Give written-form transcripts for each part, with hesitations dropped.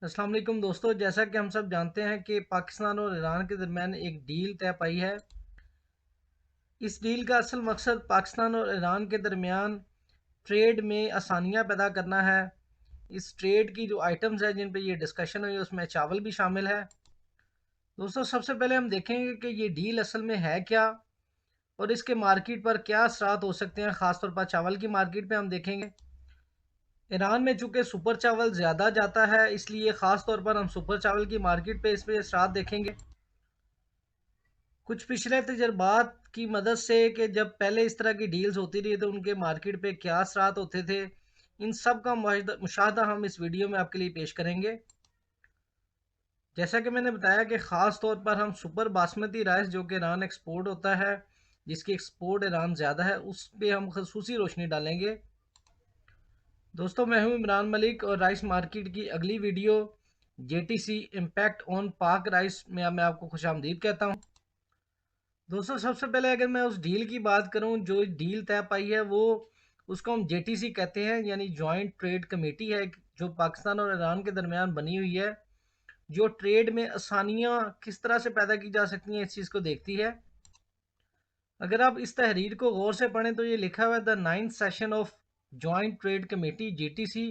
अस्सलाम वालेकुम दोस्तों, जैसा कि हम सब जानते हैं कि पाकिस्तान और ईरान के दरमियान एक डील तय पाई है। इस डील का असल मकसद पाकिस्तान और ईरान के दरमियान ट्रेड में आसानियां पैदा करना है। इस ट्रेड की जो आइटम्स हैं जिन पे ये डिस्कशन हुई उसमें चावल भी शामिल है। दोस्तों, सबसे पहले हम देखेंगे कि ये डील असल में है क्या और इसके मार्केट पर क्या असरात हो सकते हैं। ख़ासतौर पर चावल की मार्केट पे हम देखेंगे। ईरान में चूंकि सुपर चावल ज़्यादा जाता है, इसलिए ख़ास तौर पर हम सुपर चावल की मार्केट पे इस पे असरात देखेंगे। कुछ पिछले तजर्बात की मदद से कि जब पहले इस तरह की डील्स होती रही तो उनके मार्केट पे क्या असरात होते थे, इन सब का मुशाहदा हम इस वीडियो में आपके लिए पेश करेंगे। जैसा कि मैंने बताया कि ख़ास तौर पर हम सुपर बासमती राइस जो कि ईरान एक्सपोर्ट होता है, जिसकी एक्सपोर्ट ईरान ज़्यादा है, उस पर हम खसूसी रोशनी डालेंगे। दोस्तों, मैं हूं इमरान मलिक और राइस मार्केट की अगली वीडियो जेटीसी इम्पैक्ट ऑन पाक राइस में मैं आपको खुशामदीद कहता हूं। दोस्तों, सबसे पहले अगर मैं उस डील की बात करूं जो डील तय पाई है, वो उसको हम जेटीसी कहते हैं, यानी जॉइंट ट्रेड कमेटी है जो पाकिस्तान और ईरान के दरमियान बनी हुई है, जो ट्रेड में आसानियां किस तरह से पैदा की जा सकती हैं इस चीज़ को देखती है। अगर आप इस तहरीर को गौर से पढ़ें तो ये लिखा हुआ है the 9th session of joint trade committee JTC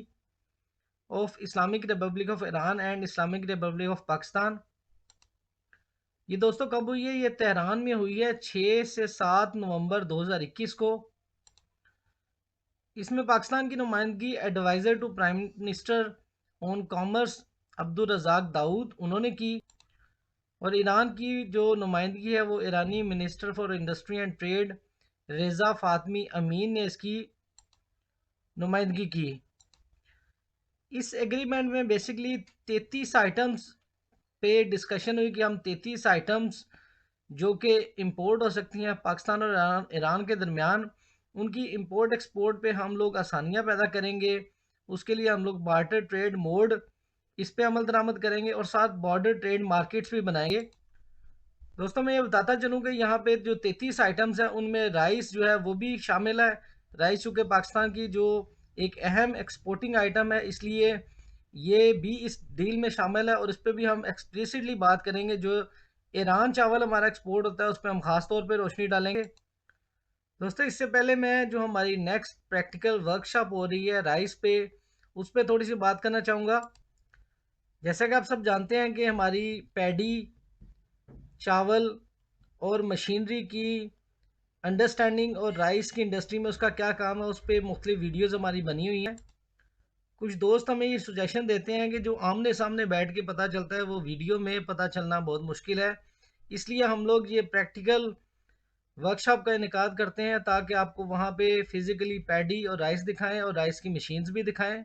of Islamic Republic of Iran and Islamic Republic of Pakistan. ये दोस्तों कब हुई है? ये तेहरान में हुई है 6 से 7 नवंबर 2021 को। इसमें पाकिस्तान की नुमाइंदगी adviser to prime minister on commerce Abdul Razak Dawood उन्होंने की, और ईरान की जो नुमाइंदगी है वो ईरानी minister for industry and trade Reza Fatemi Amin ने इसकी नुमाइंदगी की। इस एग्रीमेंट में बेसिकली 33 आइटम्स पे डिस्कशन हुई कि हम 33 आइटम्स जो कि इंपोर्ट हो सकती हैं पाकिस्तान और ईरान के दरमियान, उनकी इंपोर्ट एक्सपोर्ट पे हम लोग आसानियां पैदा करेंगे। उसके लिए हम लोग बार्टर ट्रेड मोड इस पे अमल दरामद करेंगे और साथ बॉर्डर ट्रेड मार्केट्स भी बनाएंगे। दोस्तों, मैं ये बताता चलूँ कि यहाँ पे जो 33 आइटम्स हैं उनमें राइस जो है वो भी शामिल है। राइस चूँकि पाकिस्तान की जो एक अहम एक्सपोर्टिंग आइटम है, इसलिए ये भी इस डील में शामिल है और इस पे भी हम एक्सप्लिसिटली बात करेंगे। जो ईरान चावल हमारा एक्सपोर्ट होता है उस पर हम खास तौर पे रोशनी डालेंगे। दोस्तों, इससे पहले मैं जो हमारी नेक्स्ट प्रैक्टिकल वर्कशॉप हो रही है राइस पे, उस पर थोड़ी सी बात करना चाहूँगा। जैसा कि आप सब जानते हैं कि हमारी पैडी, चावल और मशीनरी की अंडरस्टैंडिंग और राइस की इंडस्ट्री में उसका क्या काम है, उस पर मुख्तलिफ वीडियोज़ हमारी बनी हुई हैं। कुछ दोस्त हमें ये सुजेशन देते हैं कि जो आमने सामने बैठ के पता चलता है वो वीडियो में पता चलना बहुत मुश्किल है, इसलिए हम लोग ये प्रैक्टिकल वर्कशॉप का इनेकाद करते हैं ताकि आपको वहाँ पे फिजिकली पैडी और राइस दिखाएं और राइस की मशीन्स भी दिखाएं।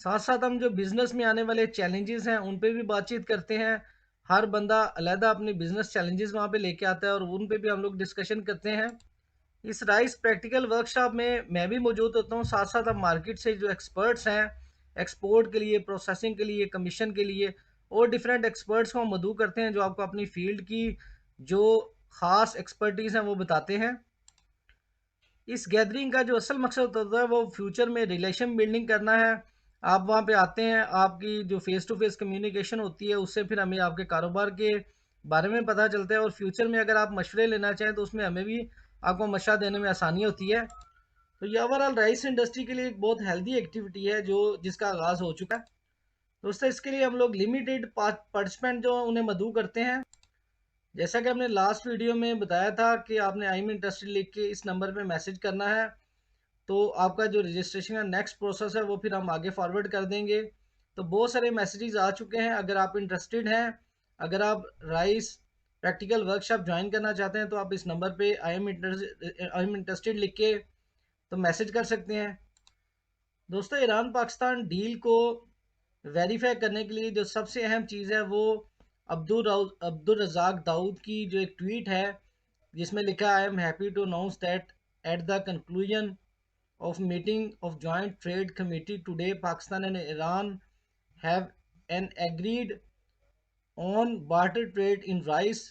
साथ साथ हम जो बिज़नेस में आने वाले चैलेंजेस हैं उन पे भी बातचीत करते हैं। हर बंदा अलहदा अपने बिजनेस चैलेंजेस वहाँ पे लेके आता है और उन पे भी हम लोग डिस्कशन करते हैं। इस राइस प्रैक्टिकल वर्कशॉप में मैं भी मौजूद होता हूँ। साथ साथ हम मार्केट से जो एक्सपर्ट्स हैं एक्सपोर्ट के लिए, प्रोसेसिंग के लिए, कमीशन के लिए और डिफरेंट एक्सपर्ट्स को हम मदऊ करते हैं जो आपको अपनी फील्ड की जो ख़ास एक्सपर्टीज़ हैं वो बताते हैं। इस गैदरिंग का जो असल मकसद होता है वो फ्यूचर में रिलेशन बिल्डिंग करना है। आप वहाँ पे आते हैं, आपकी जो फेस टू फेस कम्युनिकेशन होती है उससे फिर हमें आपके कारोबार के बारे में पता चलता है, और फ्यूचर में अगर आप मशवरे लेना चाहें तो उसमें हमें भी आपको मशवरा देने में आसानी होती है। तो ये ओवरऑल राइस इंडस्ट्री के लिए एक बहुत हेल्दी एक्टिविटी है जो जिसका आगाज़ हो चुका है। दोस्तों, इसके लिए हम लोग लिमिटेड पार्टिसिपेंट जो उन्हें मदऊ करते हैं। जैसा कि हमने लास्ट वीडियो में बताया था कि आपने आई एम इंटरेस्टेड लिख के इस नंबर पे मैसेज करना है, तो आपका जो रजिस्ट्रेशन का नेक्स्ट प्रोसेस है वो फिर हम आगे फॉरवर्ड कर देंगे। तो बहुत सारे मैसेजेस आ चुके हैं। अगर आप इंटरेस्टेड हैं, अगर आप राइस प्रैक्टिकल वर्कशॉप ज्वाइन करना चाहते हैं तो आप इस नंबर पे आई एम इंटरेस्टेड लिख के तो मैसेज कर सकते हैं। दोस्तों, ईरान पाकिस्तान डील को वेरीफाई करने के लिए जो सबसे अहम चीज़ है वो अब्दुल रज़ाक दाऊद की जो एक ट्वीट है जिसमें लिखा I am happy to announce that at the conclusion of meeting of joint trade committee today, Pakistan and Iran have an agreed on barter trade in rice,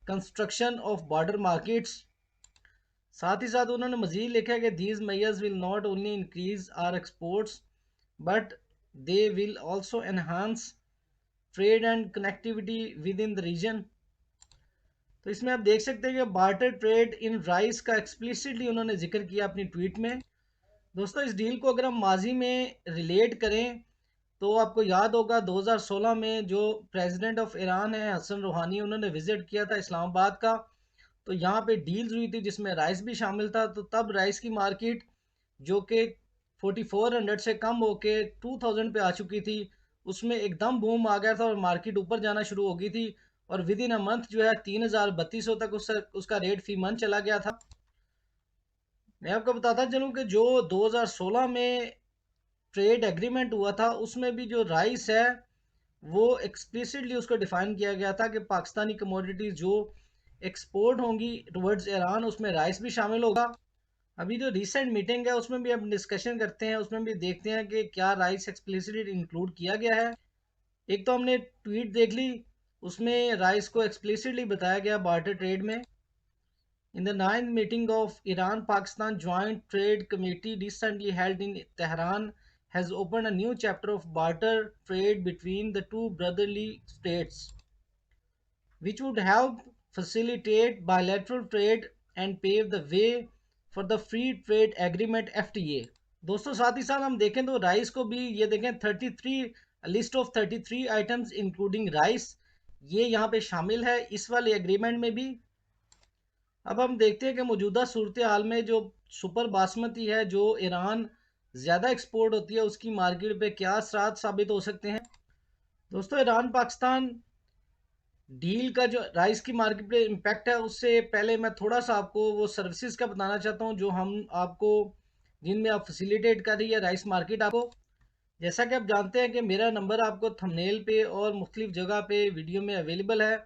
construction of border markets. साथ ही साथ उन्होंने मजीद लिखा है कि these measures will not only increase our exports but they will also enhance trade and connectivity within the region. तो इसमें आप देख सकते हैं कि बार्टर ट्रेड इन राइस का एक्सप्लिसिटली उन्होंने जिक्र किया अपनी ट्वीट में। दोस्तों इस डील को अगर हम माजी में रिलेट करें तो आपको याद होगा 2016 में जो प्रेसिडेंट ऑफ ईरान है हसन रूहानी, उन्होंने विजिट किया था इस्लामाबाद का। तो यहाँ पे डील्स हुई थी जिसमें राइस भी शामिल था। तो तब राइस की मार्केट जो कि 4400 से कम होके 2000 पे आ चुकी थी, उसमें एकदम बूम आ गया था और मार्केट ऊपर जाना शुरू हो गई थी। और विद इन अ मंथ जो है 3200 तक उसका रेट फी मंथ चला गया था। मैं आपको बताता चलूँ कि जो 2016 में ट्रेड एग्रीमेंट हुआ था उसमें भी जो राइस है वो एक्सप्लिसिटली उसको डिफाइन किया गया था कि पाकिस्तानी कमोडिटीज जो एक्सपोर्ट होंगी टुवर्ड्स ईरान उसमें राइस भी शामिल होगा। अभी जो रिसेंट मीटिंग है उसमें भी हम डिस्कशन करते हैं, उसमें भी देखते हैं कि क्या राइस एक्सप्लिसिटली इंक्लूड किया गया है। एक तो हमने ट्वीट देख ली, उसमें राइस को एक्सप्लिसिटली बताया गया बार्टर ट्रेड में। In the 9th meeting of Iran-Pakistan Joint Trade Committee recently held in Tehran has opened a new chapter of barter trade between the two brotherly states, which would help facilitate bilateral trade and pave the way for the Free Trade Agreement FTA। दोस्तों साथ ही साथ हम देखें तो rice को भी ये देखें 33 list of 33 items including rice, ये यहाँ पे शामिल है इस वाले एग्रीमेंट में भी। अब हम देखते हैं कि मौजूदा सूरत हाल में जो सुपर बासमती है जो ईरान ज़्यादा एक्सपोर्ट होती है उसकी मार्केट पे क्या असरात साबित हो सकते हैं। दोस्तों ईरान पाकिस्तान डील का जो राइस की मार्केट पे इम्पैक्ट है उससे पहले मैं थोड़ा सा आपको वो सर्विसेज का बताना चाहता हूँ जो हम आपको जिनमें आप फैसिलिटेट कर रही है राइस मार्केट आपको। जैसा कि आप जानते हैं कि मेरा नंबर आपको थंबनेल पे और मुख्तलिफ जगह पे वीडियो में अवेलेबल है।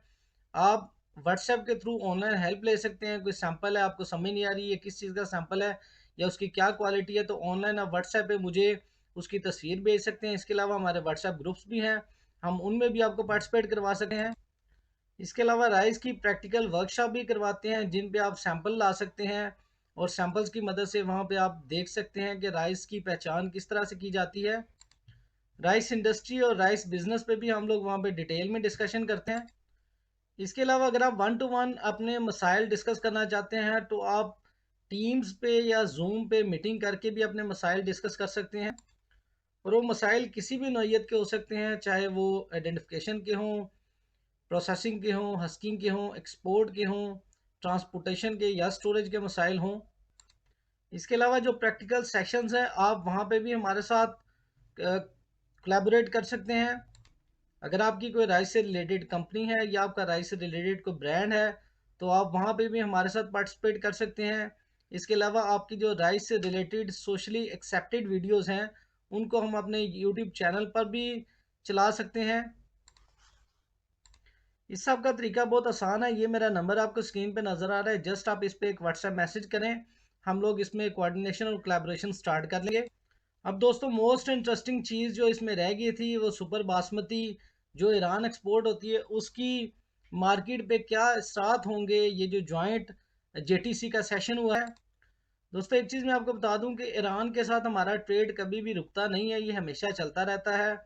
आप व्हाट्सएप के थ्रू ऑनलाइन हेल्प ले सकते हैं। कोई सैंपल है आपको समझ नहीं आ रही है किस चीज़ का सैंपल है या उसकी क्या क्वालिटी है, तो ऑनलाइन आप व्हाट्सएप पे मुझे उसकी तस्वीर भेज सकते हैं। इसके अलावा हमारे व्हाट्सएप ग्रुप्स भी हैं, हम उनमें भी आपको पार्टिसिपेट करवा सकते हैं। इसके अलावा राइस की प्रैक्टिकल वर्कशॉप भी करवाते हैं जिन पे आप सैंपल ला सकते हैं और सैंपल्स की मदद से वहाँ पे आप देख सकते हैं कि राइस की पहचान किस तरह से की जाती है। राइस इंडस्ट्री और राइस बिजनेस पे भी हम लोग वहाँ पे डिटेल में डिस्कशन करते हैं। इसके अलावा अगर आप वन टू वन अपने मसाइल डिस्कस करना चाहते हैं तो आप टीम्स पे या जूम पे मीटिंग करके भी अपने मसाइल डिस्कस कर सकते हैं। और वो मसाइल किसी भी नौइयत के हो सकते हैं, चाहे वो आइडेंटिफिकेशन के हों, प्रोसेसिंग के हों, हस्किंग के हों, एक्सपोर्ट के हों, ट्रांसपोर्टेशन के या स्टोरेज के मसाइल हों। इसके अलावा जो प्रैक्टिकल सेशंस हैं आप वहाँ पे भी हमारे साथ कोलैबोरेट कर सकते हैं। अगर आपकी कोई राइस से रिलेटेड कंपनी है या आपका राइस से रिलेटेड कोई ब्रांड है तो आप वहाँ पे भी हमारे साथ पार्टिसिपेट कर सकते हैं। इसके अलावा आपकी जो राइस से रिलेटेड सोशली एक्सेप्टेड वीडियोस हैं उनको हम अपने यूट्यूब चैनल पर भी चला सकते हैं। इस सब का तरीका बहुत आसान है। ये मेरा नंबर आपको स्क्रीन पे नज़र आ रहा है, जस्ट आप इस पर एक व्हाट्सएप मैसेज करें, हम लोग इसमें कोऑर्डिनेशन और कोलैबोरेशन स्टार्ट कर लेंगे। अब दोस्तों मोस्ट इंटरेस्टिंग चीज़ जो इसमें रह गई थी वो सुपर बासमती जो ईरान एक्सपोर्ट होती है उसकी मार्केट पे क्या असरात होंगे। ये जो जॉइंट जेटीसी का सेशन हुआ है, दोस्तों एक चीज़ मैं आपको बता दूं कि ईरान के साथ हमारा ट्रेड कभी भी रुकता नहीं है, ये हमेशा चलता रहता है।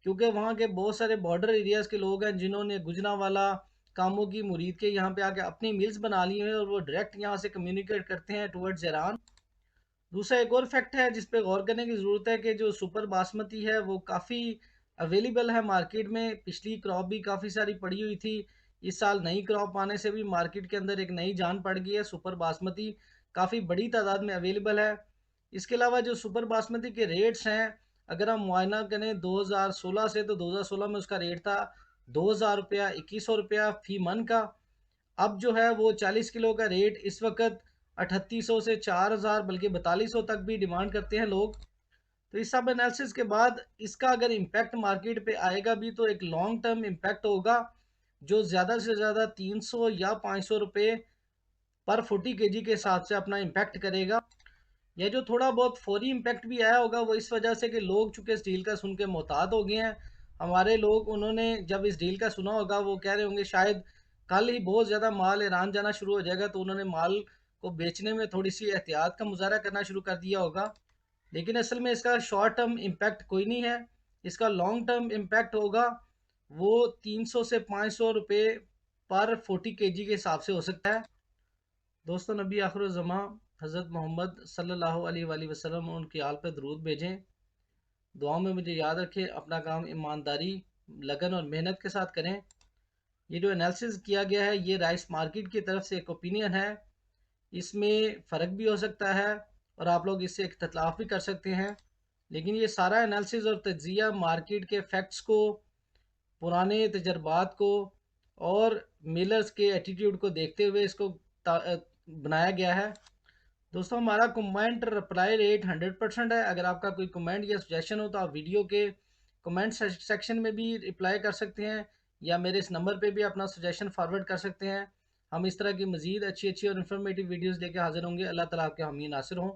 क्योंकि वहाँ के बहुत सारे बॉर्डर एरियाज़ के लोग हैं जिन्होंने गुजरांवाला कामों की मुरीद के यहाँ पे आके अपनी मिल्स बना ली हैं और वो डायरेक्ट यहाँ से कम्युनिकेट करते हैं टुवर्ड्स ईरान। दूसरा एक और फैक्ट है जिस पे गौर करने की ज़रूरत है कि जो सुपर बासमती है वो काफ़ी अवेलेबल है मार्केट में। पिछली क्रॉप भी काफ़ी सारी पड़ी हुई थी, इस साल नई क्रॉप आने से भी मार्केट के अंदर एक नई जान पड़ गई है। सुपर बासमती काफ़ी बड़ी तादाद में अवेलेबल है। इसके अलावा जो सुपर बासमती के रेट्स हैं अगर हम मुआयना करें 2016 से, तो 2016 में उसका रेट था 2000 रुपया, 2100 रुपया फी मन का। अब जो है वो 40 किलो का रेट इस वक्त 3800 से 4000 बल्कि 4200 तक भी डिमांड करते हैं लोग। तो इस सब एनालिसिस के बाद इसका अगर इम्पैक्ट मार्केट पे आएगा भी तो एक लॉन्ग टर्म इम्पैक्ट होगा जो ज़्यादा से ज़्यादा 300 या 500 रुपये पर 40 kg के हिसाब से अपना इम्पैक्ट करेगा। या जो थोड़ा बहुत फौरी इम्पैक्ट भी आया होगा वो इस वजह से कि लोग चूँकि इस डील का सुन के मोहतात हो गए हैं। हमारे लोग उन्होंने जब इस डील का सुना होगा वो कह रहे होंगे शायद कल ही बहुत ज़्यादा माल ईरान जाना शुरू हो जाएगा, तो उन्होंने माल को बेचने में थोड़ी सी एहतियात का मुजाहरा करना शुरू कर दिया होगा। लेकिन असल में इसका शॉर्ट टर्म इम्पैक्ट कोई नहीं है। इसका लॉन्ग टर्म इम्पैक्ट होगा वो 300 से 500 रुपये पर 40 केजी के हिसाब से हो सकता है। दोस्तों, नबी आखिर ज़मां हज़रत मोहम्मद सल्लल्लाहु अलैहि वसल्लम उनकी आल पर दरूद भेजें। दुआओं में मुझे याद रखें, अपना काम ईमानदारी, लगन और मेहनत के साथ करें। ये जो एनालिसिस किया गया है ये राइस मार्केट की तरफ से एक ओपिनियन है, इसमें फ़र्क भी हो सकता है और आप लोग इससे इख्तिलाफ भी कर सकते हैं, लेकिन ये सारा एनालिसिस और तज्ज़िया मार्केट के फैक्ट्स को, पुराने तजर्बात को और मिलर्स के एटीट्यूड को देखते हुए इसको बनाया गया है। दोस्तों, हमारा कमेंट रिप्लाई रेट 100% है। अगर आपका कोई कमेंट या सजेशन हो तो आप वीडियो के कमेंट सेक्शन में भी रिप्लाई कर सकते हैं या मेरे इस नंबर पे भी अपना सजेशन फॉरवर्ड कर सकते हैं। हम इस तरह की मज़ीद अच्छी अच्छी और इन्फॉर्मेटिव वीडियोज़ लेकर हाजिर होंगे। अल्लाह ताला आपके हामी नासिर हों।